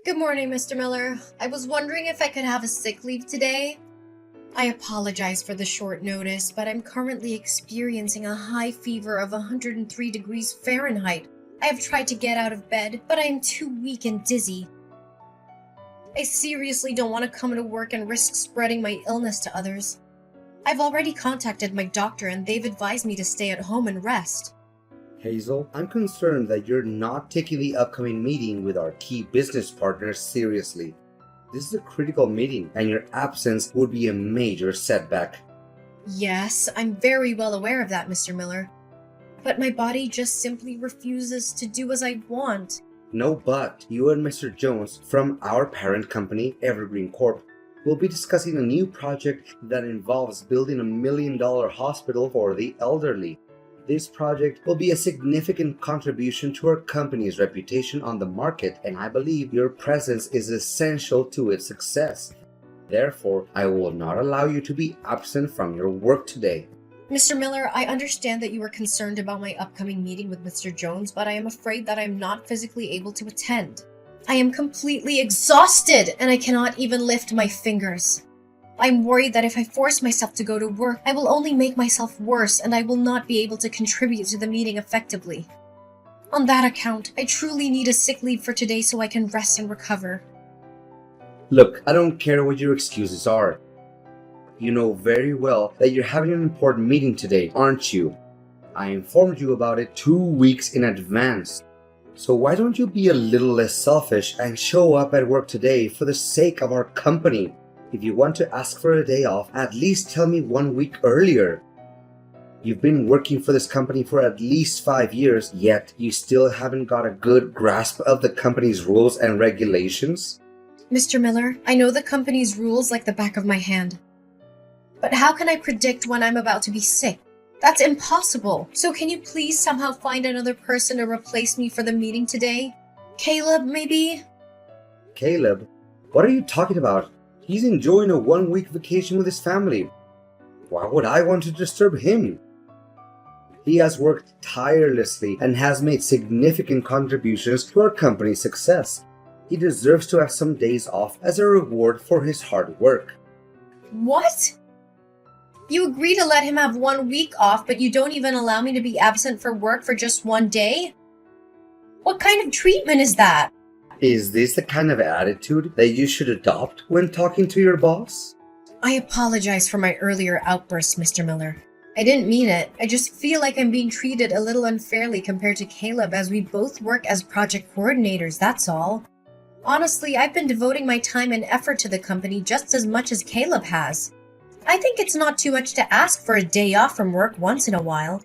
Good morning, Mr. Miller. I was wondering if I could have a sick leave today. I apologize for the short notice, but I'm currently experiencing a high fever of 103 degrees Fahrenheit. I have tried to get out of bed, but I am too weak and dizzy. I seriously don't want to come to work and risk spreading my illness to others. I've already contacted my doctor and they've advised me to stay at home and rest. Hazel, I'm concerned that you're not taking the upcoming meeting with our key business partners seriously. This is a critical meeting, and your absence would be a major setback. Yes, I'm very well aware of that, Mr. Miller. But my body just simply refuses to do as I want. No, but you and Mr. Jones from our parent company, Evergreen Corp, will be discussing a new project that involves building $1 million hospital for the elderly. This project will be a significant contribution to our company's reputation on the market, and I believe your presence is essential to its success. Therefore, I will not allow you to be absent from your work today. Mr. Miller, I understand that you are concerned about my upcoming meeting with Mr. Jones, but I am afraid that I am not physically able to attend. I am completely exhausted, and I cannot even lift my fingers. I'm worried that if I force myself to go to work, I will only make myself worse and I will not be able to contribute to the meeting effectively. On that account, I truly need a sick leave for today so I can rest and recover. Look, I don't care what your excuses are. You know very well that you're having an important meeting today, aren't you? I informed you about it 2 weeks in advance. So why don't you be a little less selfish and show up at work today for the sake of our company? If you want to ask for a day off, at least tell me 1 week earlier. You've been working for this company for at least 5 years, yet you still haven't got a good grasp of the company's rules and regulations? Mr. Miller, I know the company's rules like the back of my hand. But how can I predict when I'm about to be sick? That's impossible. So can you please somehow find another person to replace me for the meeting today? Caleb, maybe? Caleb? What are you talking about? He's enjoying a 1-week vacation with his family. Why would I want to disturb him? He has worked tirelessly and has made significant contributions to our company's success. He deserves to have some days off as a reward for his hard work. What? You agree to let him have 1 week off, but you don't even allow me to be absent for work for just 1 day? What kind of treatment is that? Is this the kind of attitude that you should adopt when talking to your boss? I apologize for my earlier outburst, Mr. Miller. I didn't mean it. I just feel like I'm being treated a little unfairly compared to Caleb as we both work as project coordinators, that's all. Honestly, I've been devoting my time and effort to the company just as much as Caleb has. I think it's not too much to ask for a day off from work once in a while.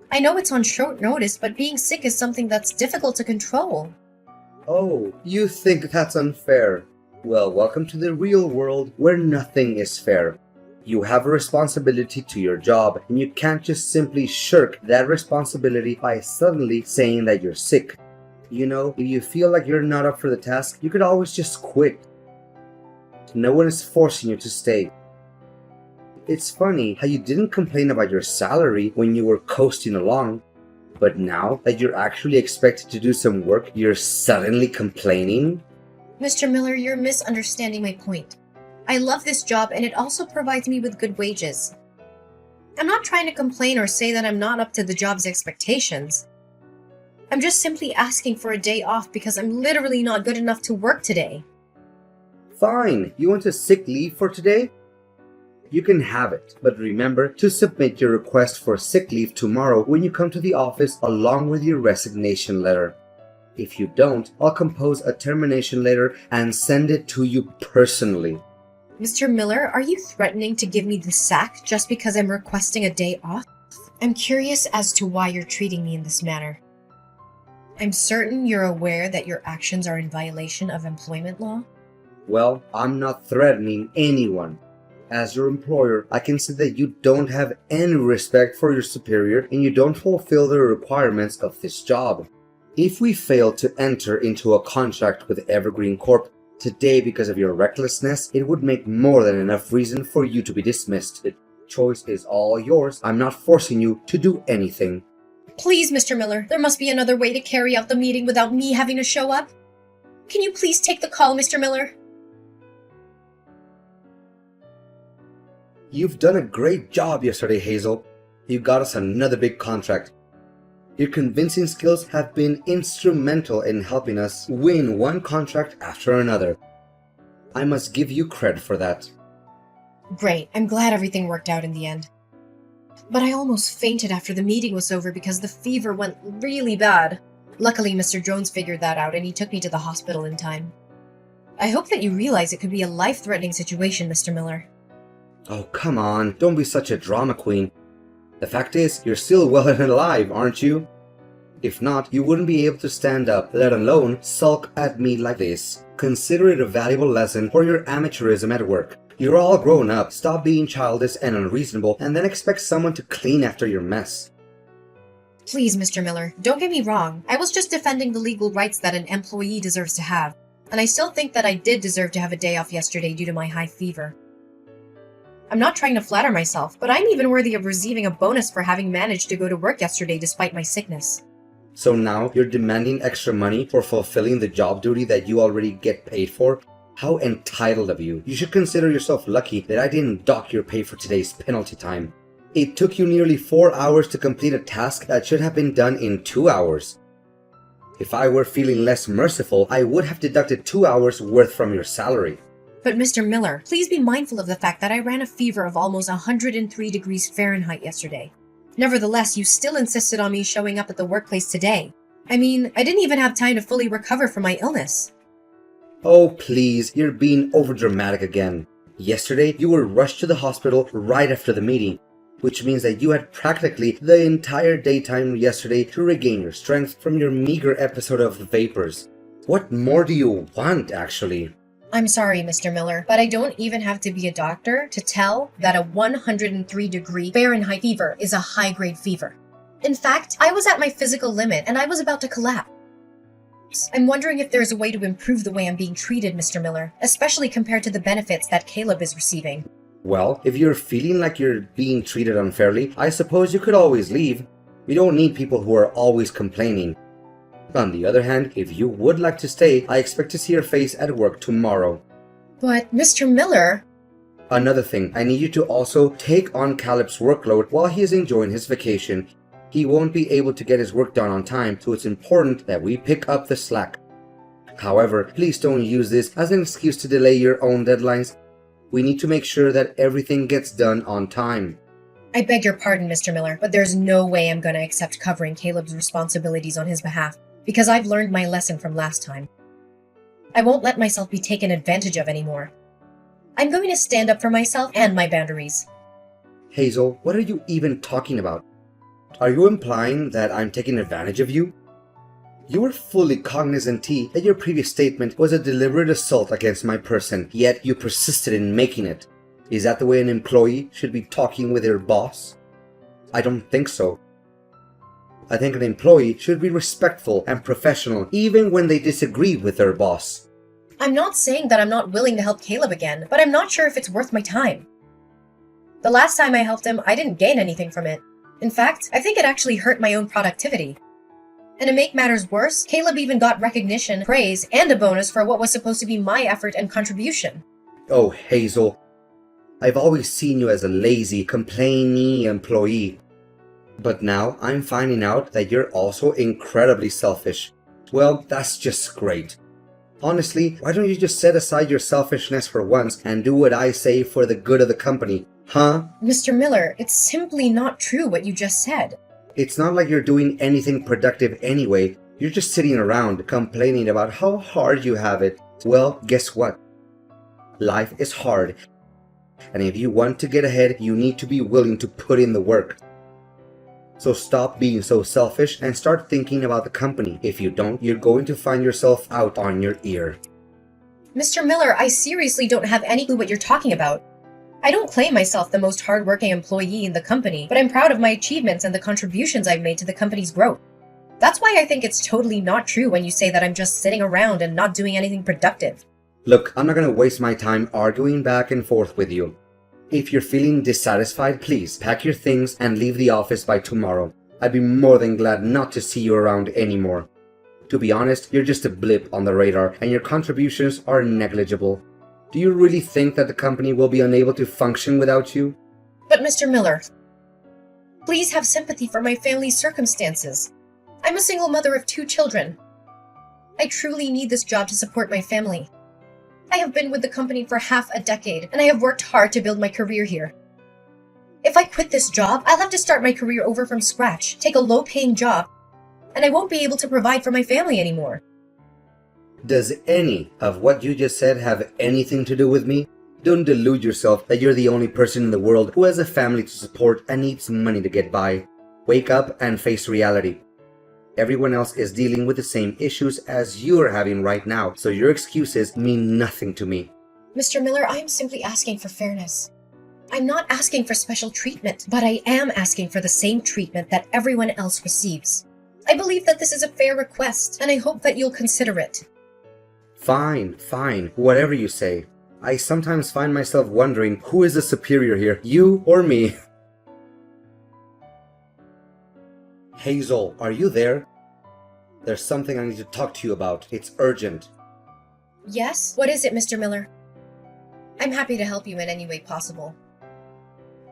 I know it's on short notice, but being sick is something that's difficult to control. Oh, you think that's unfair? Well, welcome to the real world where nothing is fair. You have a responsibility to your job, and you can't just simply shirk that responsibility by suddenly saying that you're sick. You know, if you feel like you're not up for the task, you could always just quit. No one is forcing you to stay. It's funny how you didn't complain about your salary when you were coasting along. But now that you're actually expected to do some work, you're suddenly complaining? Mr. Miller, you're misunderstanding my point. I love this job and it also provides me with good wages. I'm not trying to complain or say that I'm not up to the job's expectations. I'm just simply asking for a day off because I'm literally not good enough to work today. Fine, you want a sick leave for today? You can have it, but remember to submit your request for sick leave tomorrow when you come to the office along with your resignation letter. If you don't, I'll compose a termination letter and send it to you personally. Mr. Miller, are you threatening to give me the sack just because I'm requesting a day off? I'm curious as to why you're treating me in this manner. I'm certain you're aware that your actions are in violation of employment law? Well, I'm not threatening anyone. As your employer, I can see that you don't have any respect for your superior and you don't fulfill the requirements of this job. If we fail to enter into a contract with Evergreen Corp today because of your recklessness, it would make more than enough reason for you to be dismissed. The choice is all yours. I'm not forcing you to do anything. Please, Mr. Miller, there must be another way to carry out the meeting without me having to show up. Can you please take the call, Mr. Miller? You've done a great job yesterday, Hazel. You got us another big contract. Your convincing skills have been instrumental in helping us win one contract after another. I must give you credit for that. Great, I'm glad everything worked out in the end. But I almost fainted after the meeting was over because the fever went really bad. Luckily, Mr. Jones figured that out and he took me to the hospital in time. I hope that you realize it could be a life-threatening situation, Mr. Miller. Oh, come on, don't be such a drama queen. The fact is, you're still well and alive, aren't you? If not, you wouldn't be able to stand up, let alone sulk at me like this. Consider it a valuable lesson for your amateurism at work. You're all grown up, stop being childish and unreasonable, and then expect someone to clean after your mess. Please, Mr. Miller, don't get me wrong. I was just defending the legal rights that an employee deserves to have. And I still think that I did deserve to have a day off yesterday due to my high fever. I'm not trying to flatter myself, but I'm even worthy of receiving a bonus for having managed to go to work yesterday despite my sickness. So now you're demanding extra money for fulfilling the job duty that you already get paid for? How entitled of you. You should consider yourself lucky that I didn't dock your pay for today's penalty time. It took you nearly 4 hours to complete a task that should have been done in 2 hours. If I were feeling less merciful, I would have deducted 2 hours worth from your salary. But Mr. Miller, please be mindful of the fact that I ran a fever of almost 103 degrees Fahrenheit yesterday. Nevertheless, you still insisted on me showing up at the workplace today. I mean, I didn't even have time to fully recover from my illness. Oh, please, you're being overdramatic again. Yesterday, you were rushed to the hospital right after the meeting, which means that you had practically the entire daytime yesterday to regain your strength from your meager episode of vapors. What more do you want, actually? I'm sorry, Mr. Miller, but I don't even have to be a doctor to tell that a 103 degree Fahrenheit fever is a high-grade fever. In fact, I was at my physical limit and I was about to collapse. I'm wondering if there's a way to improve the way I'm being treated, Mr. Miller, especially compared to the benefits that Caleb is receiving. Well, if you're feeling like you're being treated unfairly, I suppose you could always leave. We don't need people who are always complaining. On the other hand, if you would like to stay, I expect to see your face at work tomorrow. But, Mr. Miller... Another thing, I need you to also take on Caleb's workload while he is enjoying his vacation. He won't be able to get his work done on time, so it's important that we pick up the slack. However, please don't use this as an excuse to delay your own deadlines. We need to make sure that everything gets done on time. I beg your pardon, Mr. Miller, but there's no way I'm going to accept covering Caleb's responsibilities on his behalf, because I've learned my lesson from last time. I won't let myself be taken advantage of anymore. I'm going to stand up for myself and my boundaries. Hazel, what are you even talking about? Are you implying that I'm taking advantage of you? You were fully cognizant, T, that your previous statement was a deliberate assault against my person, yet you persisted in making it. Is that the way an employee should be talking with their boss? I don't think so. I think an employee should be respectful and professional even when they disagree with their boss. I'm not saying that I'm not willing to help Caleb again, but I'm not sure if it's worth my time. The last time I helped him, I didn't gain anything from it. In fact, I think it actually hurt my own productivity. And to make matters worse, Caleb even got recognition, praise, and a bonus for what was supposed to be my effort and contribution. Oh, Hazel. I've always seen you as a lazy, complainy employee. But now I'm finding out that you're also incredibly selfish. Well, that's just great. Honestly, why don't you just set aside your selfishness for once and do what I say for the good of the company, huh? Mr. Miller, it's simply not true what you just said. It's not like you're doing anything productive anyway. You're just sitting around complaining about how hard you have it. Well, guess what? Life is hard. And if you want to get ahead, you need to be willing to put in the work. So stop being so selfish and start thinking about the company. If you don't, you're going to find yourself out on your ear. Mr. Miller, I seriously don't have any clue what you're talking about. I don't claim myself the most hardworking employee in the company, but I'm proud of my achievements and the contributions I've made to the company's growth. That's why I think it's totally not true when you say that I'm just sitting around and not doing anything productive. Look, I'm not going to waste my time arguing back and forth with you. If you're feeling dissatisfied, please pack your things and leave the office by tomorrow. I'd be more than glad not to see you around anymore. To be honest, you're just a blip on the radar, and your contributions are negligible. Do you really think that the company will be unable to function without you? But Mr. Miller, please have sympathy for my family's circumstances. I'm a single mother of 2 children. I truly need this job to support my family. I have been with the company for half a decade, and I have worked hard to build my career here. If I quit this job, I'll have to start my career over from scratch, take a low-paying job, and I won't be able to provide for my family anymore. Does any of what you just said have anything to do with me? Don't delude yourself that you're the only person in the world who has a family to support and needs money to get by. Wake up and face reality. Everyone else is dealing with the same issues as you're having right now, so your excuses mean nothing to me. Mr. Miller, I am simply asking for fairness. I'm not asking for special treatment, but I am asking for the same treatment that everyone else receives. I believe that this is a fair request, and I hope that you'll consider it. Fine, whatever you say. I sometimes find myself wondering who is the superior here, you or me? Hazel, are you there? There's something I need to talk to you about. It's urgent. Yes? What is it, Mr. Miller? I'm happy to help you in any way possible.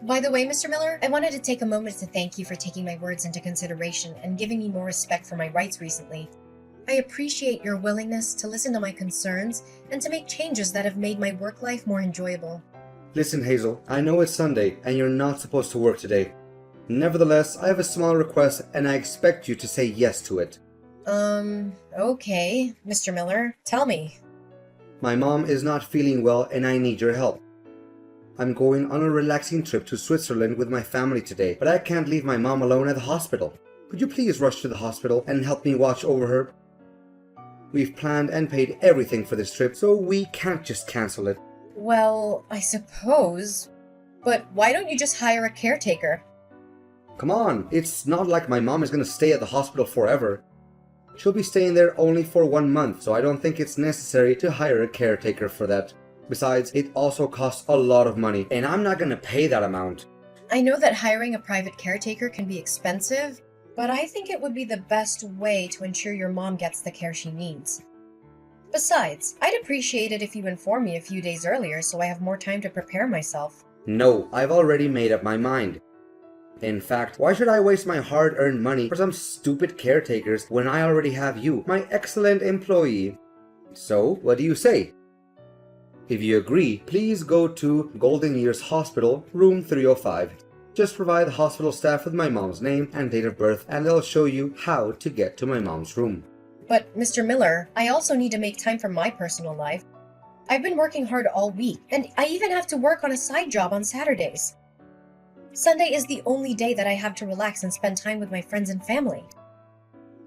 By the way, Mr. Miller, I wanted to take a moment to thank you for taking my words into consideration and giving me more respect for my rights recently. I appreciate your willingness to listen to my concerns and to make changes that have made my work life more enjoyable. Listen, Hazel, I know it's Sunday and you're not supposed to work today. Nevertheless, I have a small request and I expect you to say yes to it. Okay, Mr. Miller, tell me. My mom is not feeling well and I need your help. I'm going on a relaxing trip to Switzerland with my family today, but I can't leave my mom alone at the hospital. Could you please rush to the hospital and help me watch over her? We've planned and paid everything for this trip, so we can't just cancel it. Well, I suppose. But why don't you just hire a caretaker? Come on, it's not like my mom is gonna stay at the hospital forever. She'll be staying there only for 1 month, so I don't think it's necessary to hire a caretaker for that. Besides, it also costs a lot of money, and I'm not gonna pay that amount. I know that hiring a private caretaker can be expensive, but I think it would be the best way to ensure your mom gets the care she needs. Besides, I'd appreciate it if you informed me a few days earlier so I have more time to prepare myself. No, I've already made up my mind. In fact, why should I waste my hard-earned money for some stupid caretakers when I already have you, my excellent employee? So, what do you say? If you agree, please go to Golden Years Hospital, room 305. Just provide the hospital staff with my mom's name and date of birth and they'll show you how to get to my mom's room. But, Mr. Miller, I also need to make time for my personal life. I've been working hard all week, and I even have to work on a side job on Saturdays. Sunday is the only day that I have to relax and spend time with my friends and family.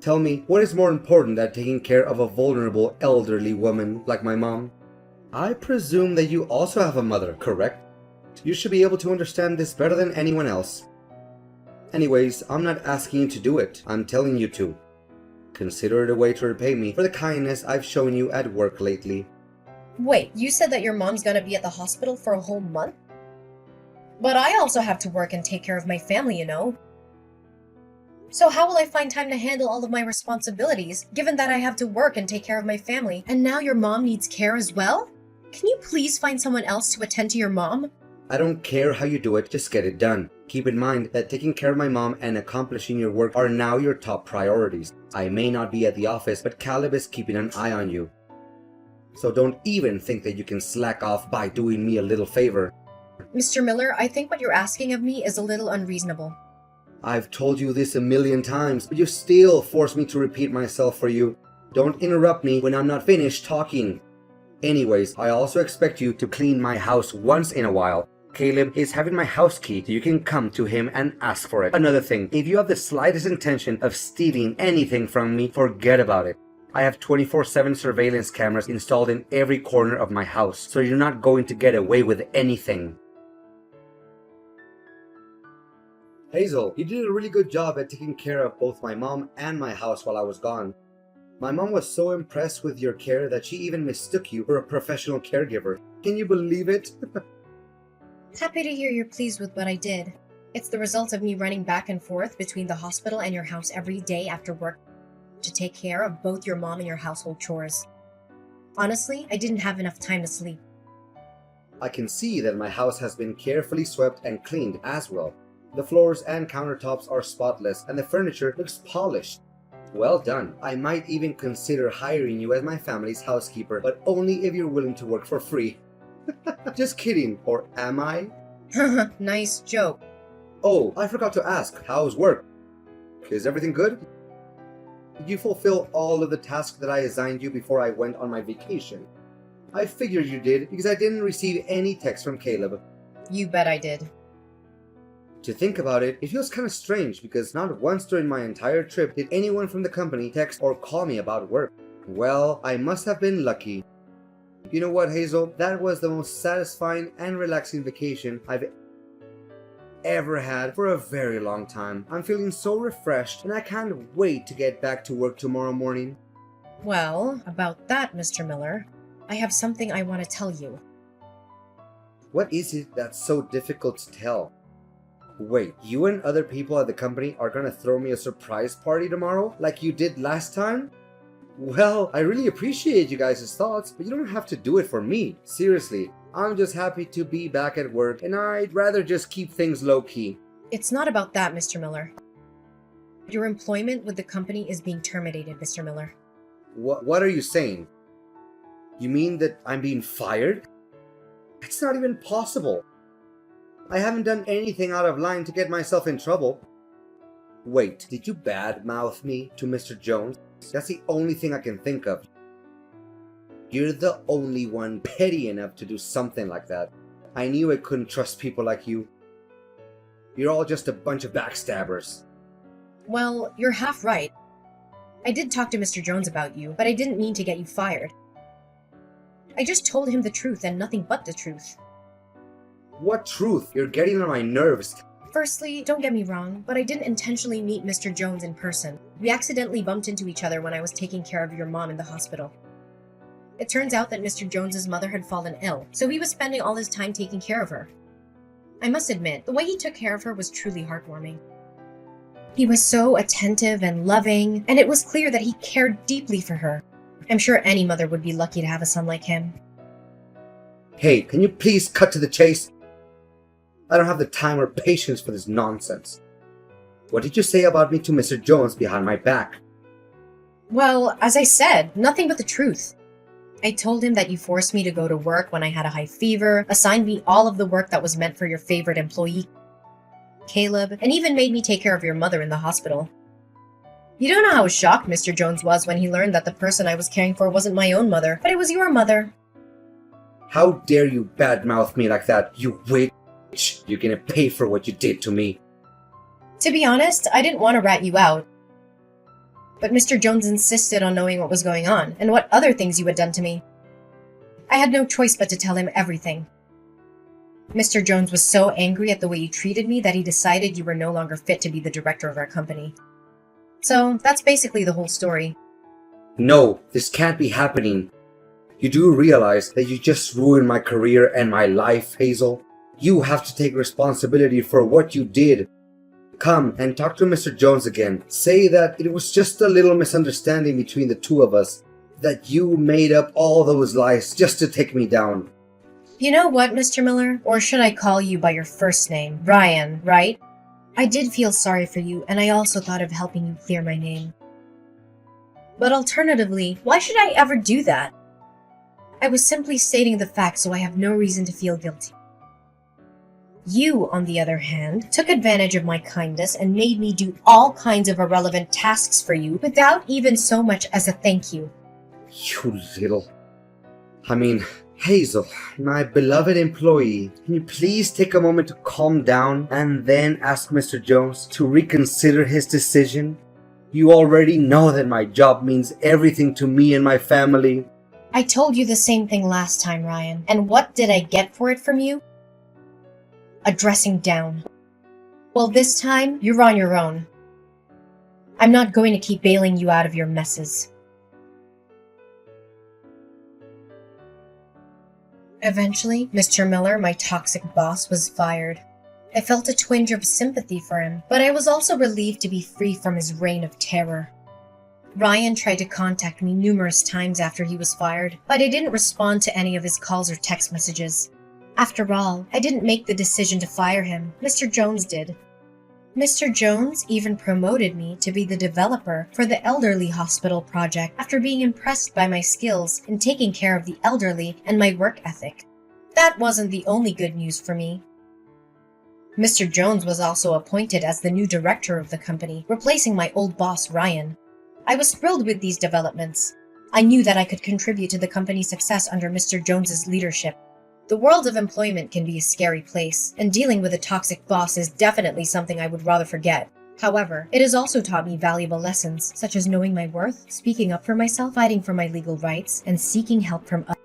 Tell me, what is more important than taking care of a vulnerable elderly woman like my mom? I presume that you also have a mother, correct? You should be able to understand this better than anyone else. Anyways, I'm not asking you to do it, I'm telling you to. Consider it a way to repay me for the kindness I've shown you at work lately. Wait, you said that your mom's gonna be at the hospital for a whole month? But I also have to work and take care of my family, you know. So how will I find time to handle all of my responsibilities, given that I have to work and take care of my family, and now your mom needs care as well? Can you please find someone else to attend to your mom? I don't care how you do it, just get it done. Keep in mind that taking care of my mom and accomplishing your work are now your top priorities. I may not be at the office, but Caleb is keeping an eye on you. So don't even think that you can slack off by doing me a little favor. Mr. Miller, I think what you're asking of me is a little unreasonable. I've told you this a million times, but you still force me to repeat myself for you. Don't interrupt me when I'm not finished talking. Anyways, I also expect you to clean my house once in a while. Caleb is having my house key, so you can come to him and ask for it. Another thing, if you have the slightest intention of stealing anything from me, forget about it. I have 24/7 surveillance cameras installed in every corner of my house, so you're not going to get away with anything. Hazel, you did a really good job at taking care of both my mom and my house while I was gone. My mom was so impressed with your care that she even mistook you for a professional caregiver. Can you believe it? Happy to hear you're pleased with what I did. It's the result of me running back and forth between the hospital and your house every day after work. to take care of both your mom and your household chores. Honestly, I didn't have enough time to sleep. I can see that my house has been carefully swept and cleaned as well. The floors and countertops are spotless and the furniture looks polished. Well done. I might even consider hiring you as my family's housekeeper, but only if you're willing to work for free. Just kidding, or am I? Nice joke. Oh, I forgot to ask, how's work? Is everything good? Did you fulfill all of the tasks that I assigned you before I went on my vacation? I figured you did because I didn't receive any text from Caleb. You bet I did. To think about it, it feels kind of strange because not once during my entire trip did anyone from the company text or call me about work. Well, I must have been lucky. You know what, Hazel? That was the most satisfying and relaxing vacation I've ever had for a very long time. I'm feeling so refreshed and I can't wait to get back to work tomorrow morning. Well, about that, Mr. Miller, I have something I want to tell you. What is it that's so difficult to tell? Wait, you and other people at the company are gonna throw me a surprise party tomorrow, like you did last time? Well, I really appreciate you guys' thoughts, but you don't have to do it for me. Seriously, I'm just happy to be back at work, and I'd rather just keep things low-key. It's not about that, Mr. Miller. Your employment with the company is being terminated, Mr. Miller. What are you saying? You mean that I'm being fired? It's not even possible. I haven't done anything out of line to get myself in trouble. Wait, did you badmouth me to Mr. Jones? That's the only thing I can think of. You're the only one petty enough to do something like that. I knew I couldn't trust people like you. You're all just a bunch of backstabbers. Well, you're half right. I did talk to Mr. Jones about you, but I didn't mean to get you fired. I just told him the truth and nothing but the truth. What truth? You're getting on my nerves. Firstly, don't get me wrong, but I didn't intentionally meet Mr. Jones in person. We accidentally bumped into each other when I was taking care of your mom in the hospital. It turns out that Mr. Jones's mother had fallen ill, so he was spending all his time taking care of her. I must admit, the way he took care of her was truly heartwarming. He was so attentive and loving, and it was clear that he cared deeply for her. I'm sure any mother would be lucky to have a son like him. Hey, can you please cut to the chase? I don't have the time or patience for this nonsense. What did you say about me to Mr. Jones behind my back? Well, as I said, nothing but the truth. I told him that you forced me to go to work when I had a high fever, assigned me all of the work that was meant for your favorite employee, Caleb, and even made me take care of your mother in the hospital. You don't know how shocked Mr. Jones was when he learned that the person I was caring for wasn't my own mother, but it was your mother. How dare you badmouth me like that, you witch! You're gonna pay for what you did to me. To be honest, I didn't want to rat you out. But Mr. Jones insisted on knowing what was going on, and what other things you had done to me. I had no choice but to tell him everything. Mr. Jones was so angry at the way you treated me that he decided you were no longer fit to be the director of our company. So, that's basically the whole story. No, this can't be happening. You do realize that you just ruined my career and my life, Hazel? You have to take responsibility for what you did. Come and talk to Mr. Jones again. Say that it was just a little misunderstanding between the two of us. That you made up all those lies just to take me down. You know what, Mr. Miller? Or should I call you by your first name? Ryan, right? I did feel sorry for you, and I also thought of helping you clear my name. But alternatively, why should I ever do that? I was simply stating the facts, so I have no reason to feel guilty. You, on the other hand, took advantage of my kindness and made me do all kinds of irrelevant tasks for you without even so much as a thank you. You little... Hazel, my beloved employee, can you please take a moment to calm down and then ask Mr. Jones to reconsider his decision? You already know that my job means everything to me and my family. I told you the same thing last time, Ryan, and what did I get for it from you? A dressing down. Well, this time, you're on your own. I'm not going to keep bailing you out of your messes. Eventually, Mr. Miller, my toxic boss, was fired. I felt a twinge of sympathy for him, but I was also relieved to be free from his reign of terror. Ryan tried to contact me numerous times after he was fired, but I didn't respond to any of his calls or text messages. After all, I didn't make the decision to fire him. Mr. Jones did. Mr. Jones even promoted me to be the developer for the elderly hospital project after being impressed by my skills in taking care of the elderly and my work ethic. That wasn't the only good news for me. Mr. Jones was also appointed as the new director of the company, replacing my old boss, Ryan. I was thrilled with these developments. I knew that I could contribute to the company's success under Mr. Jones's leadership. The world of employment can be a scary place, and dealing with a toxic boss is definitely something I would rather forget. However, it has also taught me valuable lessons, such as knowing my worth, speaking up for myself, fighting for my legal rights, and seeking help from others.